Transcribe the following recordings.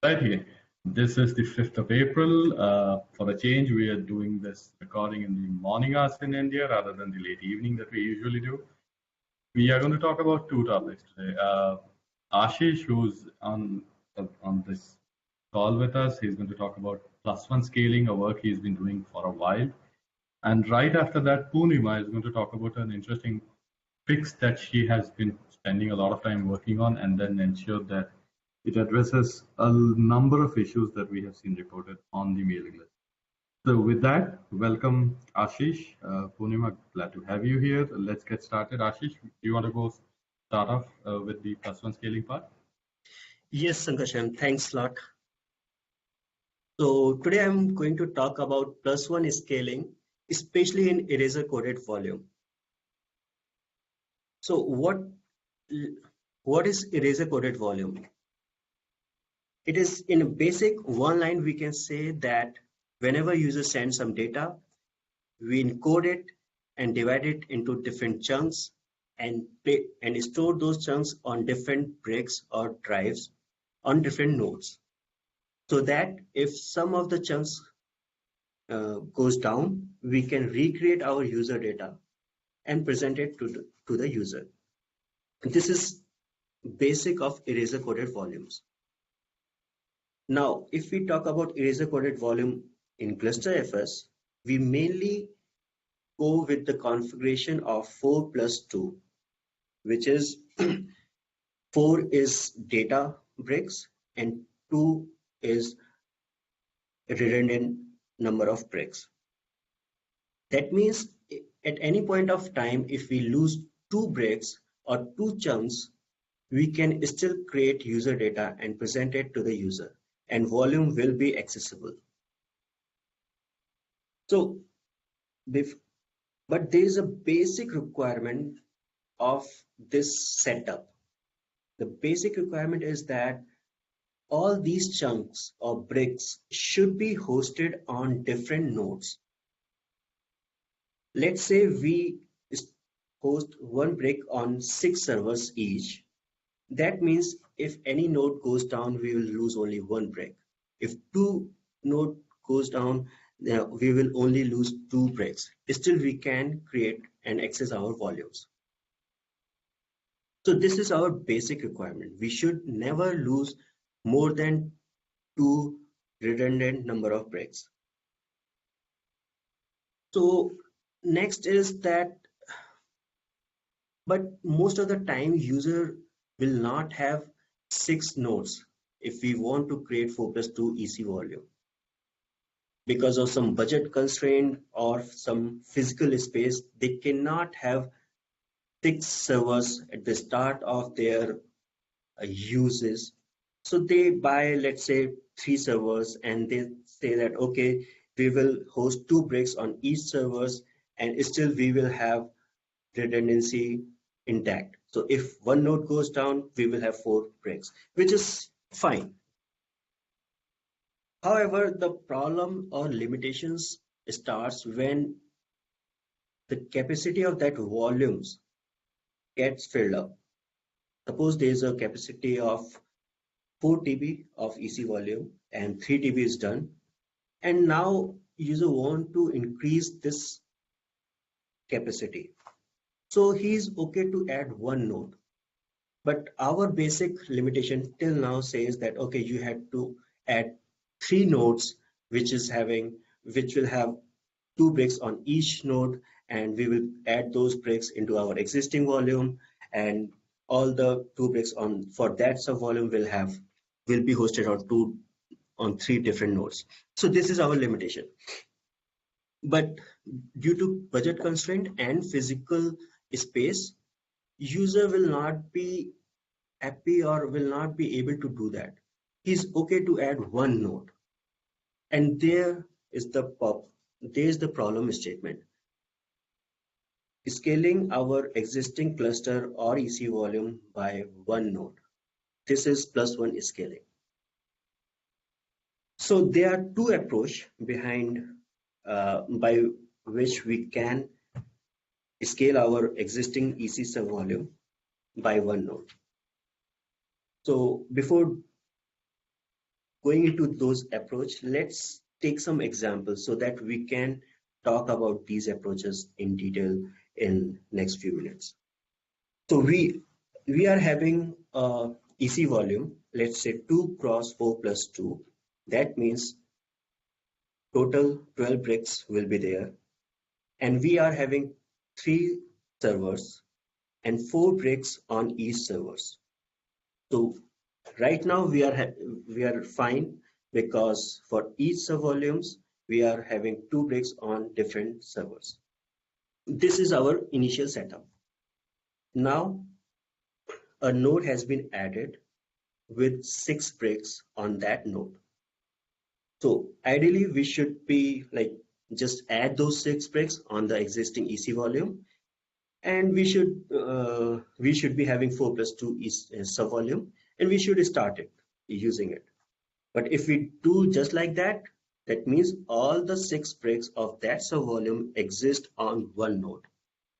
Right here. This is the 5th of April. For a change, we are doing this recording in the morning hours in India rather than the late evening that we usually do. We are going to talk about two topics today. Ashish, who's on this call with us, he's going to talk about +1 scaling, a work he's been doing for a while. And right after that, Poonima is going to talk about an interesting fix that she has been spending a lot of time working on and then ensure that it addresses a number of issues that we have seen reported on the mailing list. So with that, welcome Ashish. Poonima, glad to have you here. Let's get started. Ashish, do you want to go start off with the +1 scaling part? Yes, Sankarshan, thanks a lot. So today I'm going to talk about +1 scaling, especially in eraser coded volume. So what is eraser coded volume? It is in a basic one line we can say that whenever user sends some data, we encode it and divide it into different chunks and store those chunks on different bricks or drives on different nodes. So that if some of the chunks goes down, we can recreate our user data and present it to the user. This is basic of eraser coded volumes. Now, if we talk about eraser coded volume in Gluster FS, we mainly go with the configuration of 4 plus 2, which is 4 is data bricks and 2 is redundant number of bricks. That means at any point of time, if we lose 2 bricks or 2 chunks, we can still create user data and present it to the user, and volume will be accessible. So, but there is a basic requirement of this setup. The basic requirement is that all these chunks or bricks should be hosted on different nodes. Let's say we host one brick on 6 servers each. That means if any node goes down, we will lose only one brick. If 2 node goes down, we will only lose 2 bricks. Still, we can create and access our volumes. So this is our basic requirement. We should never lose more than 2 redundant number of bricks. So next is that, but most of the time user will not have 6 nodes if we want to create 4 plus 2 EC volume. Because of some budget constraint or some physical space, they cannot have 6 servers at the start of their uses. So they buy, let's say, 3 servers and they say that, okay, we will host 2 bricks on each servers and still we will have redundancy intact. So if one node goes down, we will have 4 bricks, which is fine. However, the problem or limitations starts when the capacity of that volumes gets filled up. Suppose there is a capacity of 4 TB of EC volume and 3 TB is done, and now user want to increase this capacity. So he is okay to add one node, but our basic limitation till now says that okay, you have to add 3 nodes, which will have 2 bricks on each node, and we will add those bricks into our existing volume, and all the 2 bricks for that sub volume will be hosted on 3 different nodes. So this is our limitation. But due to budget constraint and physical space, user will not be happy or will not be able to do that. He's okay to add one node, and there is the problem statement. Scaling our existing cluster or EC volume by one node. This is +1 scaling. So there are 2 approaches behind by which we can scale our existing EC sub volume by one node. So before going into those approach, let's take some examples so that we can talk about these approaches in detail in next few minutes. So we are having a EC volume, let's say 2 cross 4 plus 2. That means total 12 bricks will be there. And we are having 3 servers and 4 bricks on each servers. So right now we are fine because for each subvolumes we are having 2 bricks on different servers. This is our initial setup. Now a node has been added with 6 bricks on that node. So ideally we should be like just add those 6 bricks on the existing EC volume, and we should be having 4 plus 2 sub volume, and we should start it using it. But if we do just like that, that means all the 6 bricks of that sub volume exist on one node,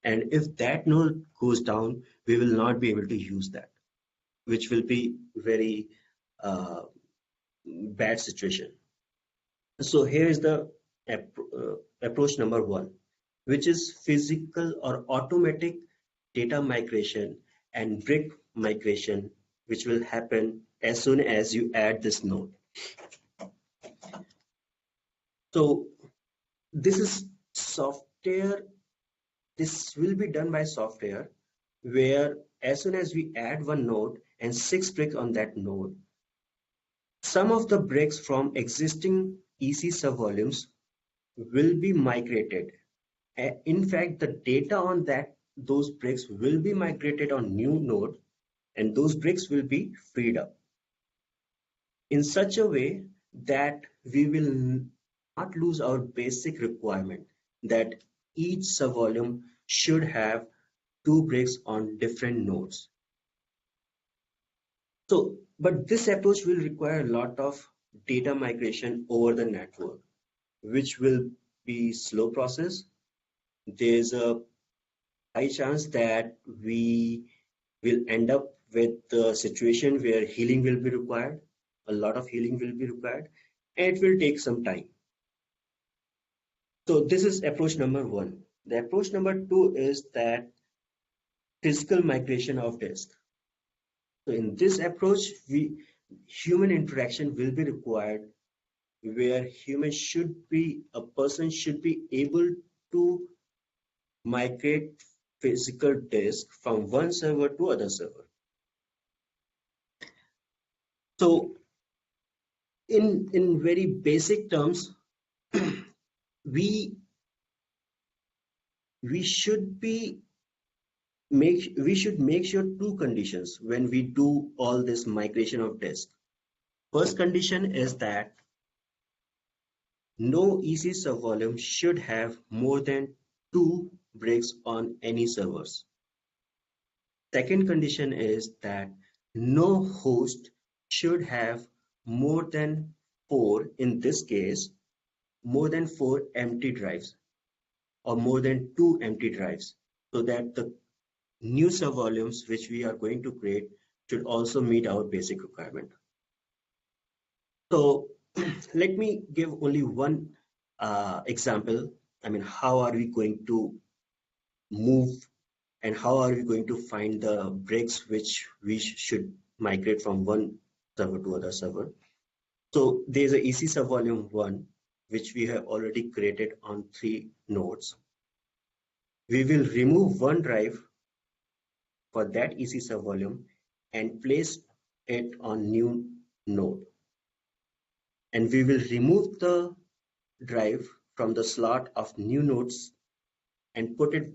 and if that node goes down, we will not be able to use that, which will be very bad situation. So here is the approach number 1, which is physical or automatic data migration and brick migration, which will happen as soon as you add this node. So this is software. This will be done by software, where as soon as we add one node and 6 bricks on that node, some of the bricks from existing EC subvolumes will be migrated. In fact, the data on those bricks will be migrated on new node, and those bricks will be freed up in such a way that we will not lose our basic requirement that each subvolume should have 2 bricks on different nodes. So, but this approach will require a lot of data migration over the network, which will be slow process. There's a high chance that we will end up with a situation where healing will be required, a lot of healing will be required, and it will take some time. So this is approach number 1. The approach number 2 is that physical migration of disk. So in this approach, human interaction will be required, where a person should be able to migrate physical disk from one server to other server. So in very basic terms, we should make sure 2 conditions when we do all this migration of disk. First condition is that no EC subvolume should have more than 2 bricks on any servers. Second condition is that no host should have more than 4, in this case, more than 4 empty drives or more than 2 empty drives, so that the new subvolumes which we are going to create should also meet our basic requirement. So let me give only one example. I mean, how are we going to move and how are we going to find the bricks which we should migrate from one server to other server? So there's a EC subvolume 1, which we have already created on 3 nodes. We will remove one drive for that EC subvolume and place it on new node. And we will remove the drive from the slot of new nodes and put it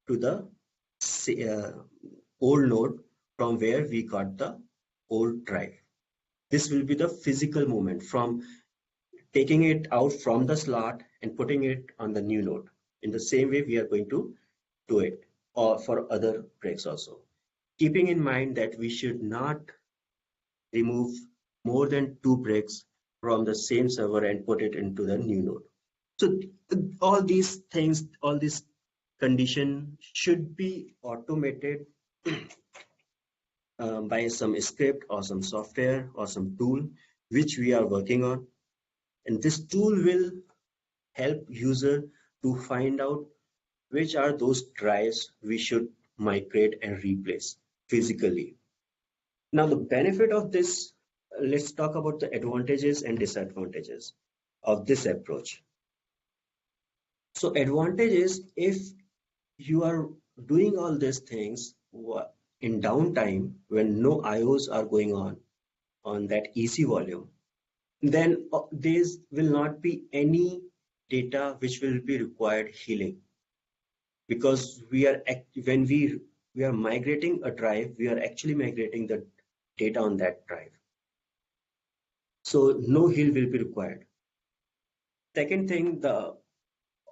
to the old node from where we got the old drive. This will be the physical movement from taking it out from the slot and putting it on the new node. In the same way, we are going to do it or for other bricks also. Keeping in mind that we should not remove more than 2 bricks from the same server and put it into the new node. So all these things, all these condition should be automated by some script or some software or some tool, which we are working on. And this tool will help user to find out which are those drives we should migrate and replace physically. Now, the benefit of this, let's talk about the advantages and disadvantages of this approach. So, advantage is if you are doing all these things in downtime when no IOs are going on that EC volume, then there will not be any data which will be required healing, because when we are migrating a drive, we are actually migrating the data on that drive, so no heal will be required. Second thing,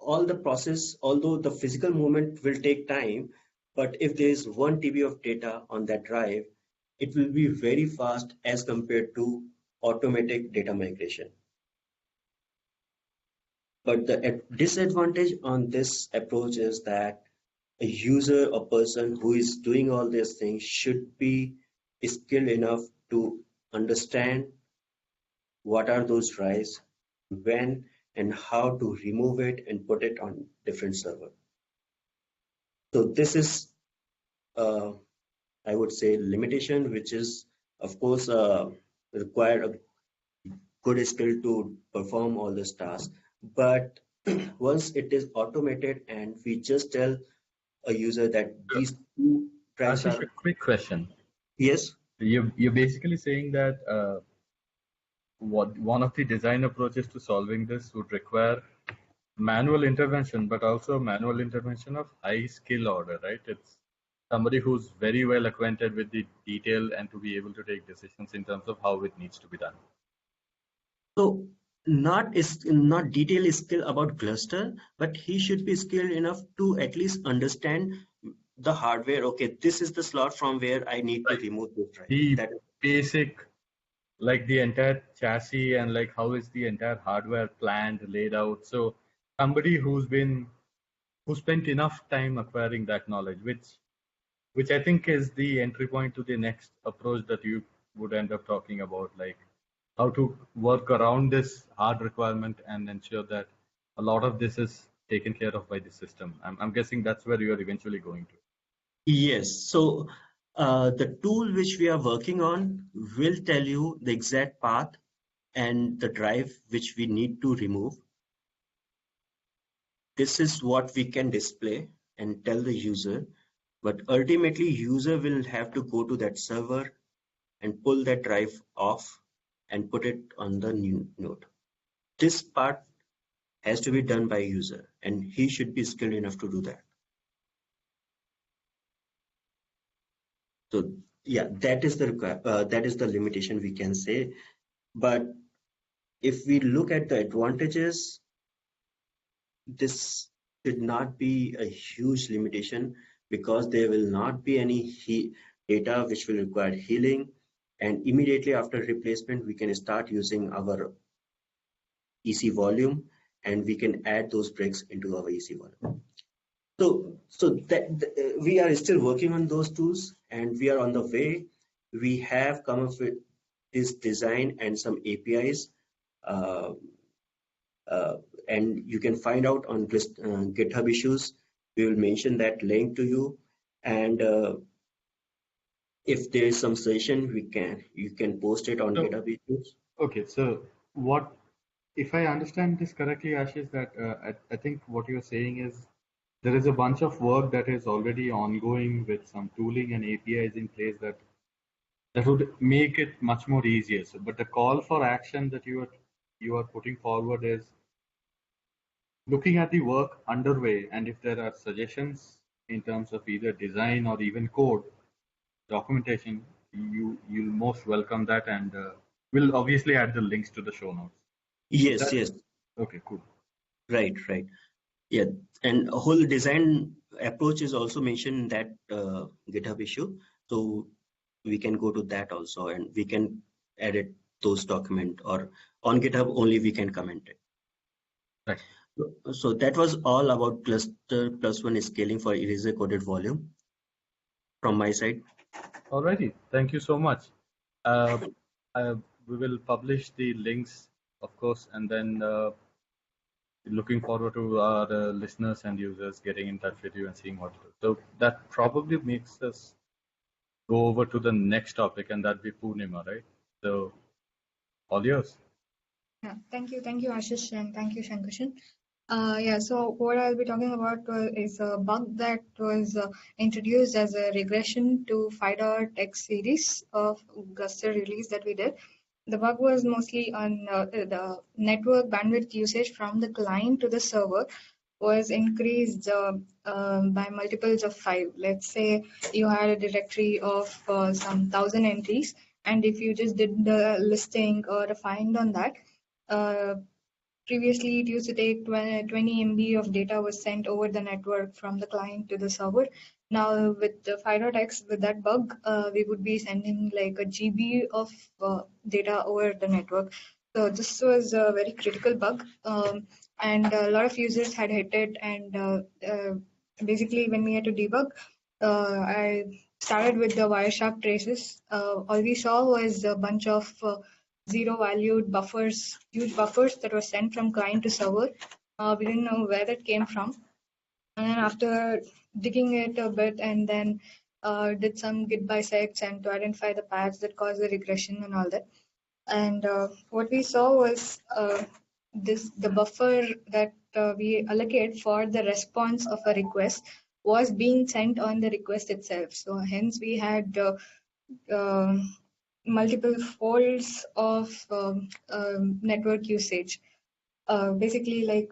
all the process, although the physical movement will take time, but if there is 1 TB of data on that drive, it will be very fast as compared to automatic data migration. But the disadvantage on this approach is that a user or person who is doing all these things should be skilled enough to understand what are those drives, when and how to remove it and put it on different server. So this is, I would say, limitation, which is of course require a good skill to perform all this task. But once it is automated and we just tell a user that these two drives Ashish, are, a quick question. yes, You're basically saying that what one of the design approaches to solving this would require manual intervention, but also manual intervention of high skill order, right? It's somebody who's very well acquainted with the detail and to be able to take decisions in terms of how it needs to be done. so not detailed skill about Gluster, but he should be skilled enough to at least understand the hardware. Okay, this is the slot from where I need to remove this drive. The That basic, like the entire chassis and like how is the entire hardware planned, laid out. So somebody who spent enough time acquiring that knowledge, which I think is the entry point to the next approach that you would end up talking about, like how to work around this hard requirement and ensure that a lot of this is taken care of by the system. I'm guessing that's where you're eventually going to. Yes, so the tool which we are working on will tell you the exact path and the drive which we need to remove. This is what we can display and tell the user, but ultimately user will have to go to that server and pull that drive off and put it on the new node. This part has to be done by user, and he should be skilled enough to do that. So yeah, that is the limitation we can say. But if we look at the advantages, this should not be a huge limitation, because there will not be any data which will require healing, and immediately after replacement we can start using our EC volume and we can add those bricks into our EC volume. So that we are still working on those tools and we are on the way. We have come up with this design and some APIs, and you can find out on GitHub issues. We will mention that link to you, and if there is some session, you can post it on GitHub issues. Okay, so what, if I understand this correctly, Ashish, that I think what you're saying is there is a bunch of work that is already ongoing with some tooling and APIs in place that would make it much more easier. So, but the call for action that you are putting forward is looking at the work underway, and if there are suggestions in terms of either design or even code documentation, you'll most welcome that, and we'll obviously add the links to the show notes. Yes, yes. Okay, cool. Right. Yeah, and a whole design approach is also mentioned in that GitHub issue. So we can go to that also, and we can edit those document, or on GitHub only we can comment it. Right. So that was all about Gluster +1 scaling for eraser coded volume from my side. Alrighty, thank you so much. we will publish the links, of course, and then looking forward to our listeners and users getting in touch with you and seeing what to do. So that probably makes us go over to the next topic, and that'd be Purnima, right? So all yours. Yeah, thank you, Ashish, and thank you, Shankushan. Yeah, so what I'll be talking about is a bug that was introduced as a regression to FIDO.X series of Gluster release that we did. The bug was mostly on the network bandwidth usage from the client to the server was increased by multiples of 5. Let's say you had a directory of some 1,000 entries, and if you just did the listing or a find on that, uh, previously, it used to take 20 MB of data was sent over the network from the client to the server. Now, with the FIDO.X, with that bug, we would be sending like a GB of data over the network. So this was a very critical bug, and a lot of users had hit it. And basically, when we had to debug, I started with the Wireshark traces. All we saw was a bunch of zero valued buffers, huge buffers that were sent from client to server. We didn't know where that came from. And then after digging it a bit and then did some git bisects and to identify the paths that cause the regression and all that. And what we saw was the buffer that we allocate for the response of a request was being sent on the request itself. So hence we had um multiple folds of network usage. Basically, like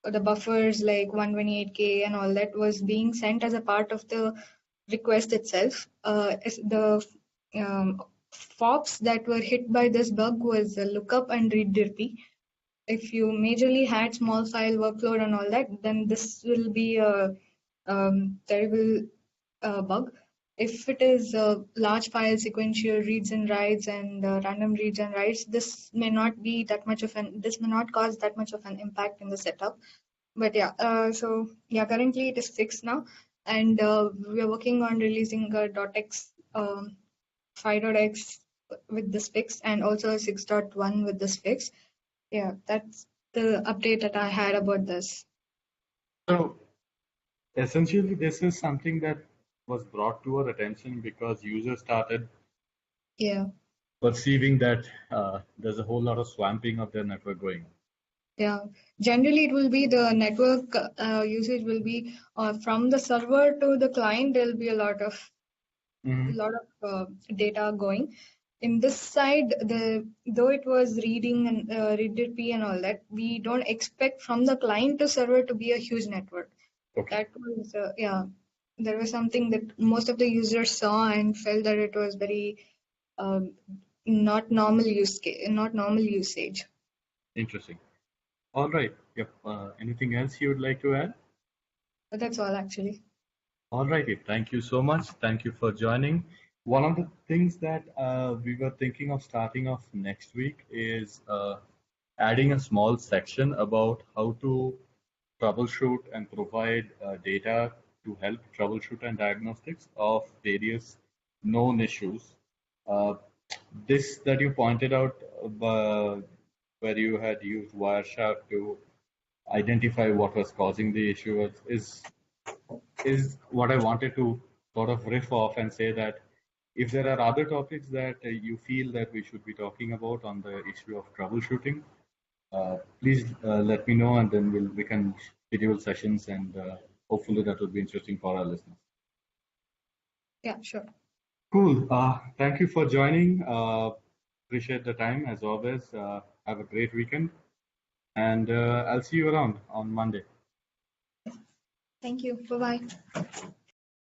the buffers like 128K and all that was being sent as a part of the request itself. The FOPs that were hit by this bug was lookup and read dirty. If you majorly had small file workload and all that, then this will be a terrible bug. If it is a large file, sequential reads and writes and random reads and writes, this may not be that much of an, this may not cause that much of an impact in the setup. But yeah, so yeah, currently it is fixed now, and we are working on releasing a .x, 5.x with this fix, and also 6.1 with this fix. Yeah, that's the update that I had about this. So essentially, this is something that was brought to our attention because users started Yeah. perceiving that there's a whole lot of swamping of their network going on. Yeah, generally it will be the network usage will be from the server to the client. There'll be a lot of data going. In this side, the though it was reading and read and all that, we don't expect from the client to server to be a huge network. Okay. That was yeah, there was something that most of the users saw and felt that it was very um, not normal not normal usage. Interesting. All right. Yep. Anything else you would like to add? But that's all actually. All righty. Thank you so much. Thank you for joining. One of the things that we were thinking of starting off next week is adding a small section about how to troubleshoot and provide data to help troubleshoot and diagnostics of various known issues. Uh, this that you pointed out, where you had used Wireshark to identify what was causing the issue, is what I wanted to sort of riff off and say that if there are other topics that you feel that we should be talking about on the issue of troubleshooting, please let me know, and then we can schedule sessions, and hopefully that will be interesting for our listeners. Yeah, sure. Cool. Thank you for joining. Appreciate the time as always. Have a great weekend, and I'll see you around on Monday. Thank you. Bye bye.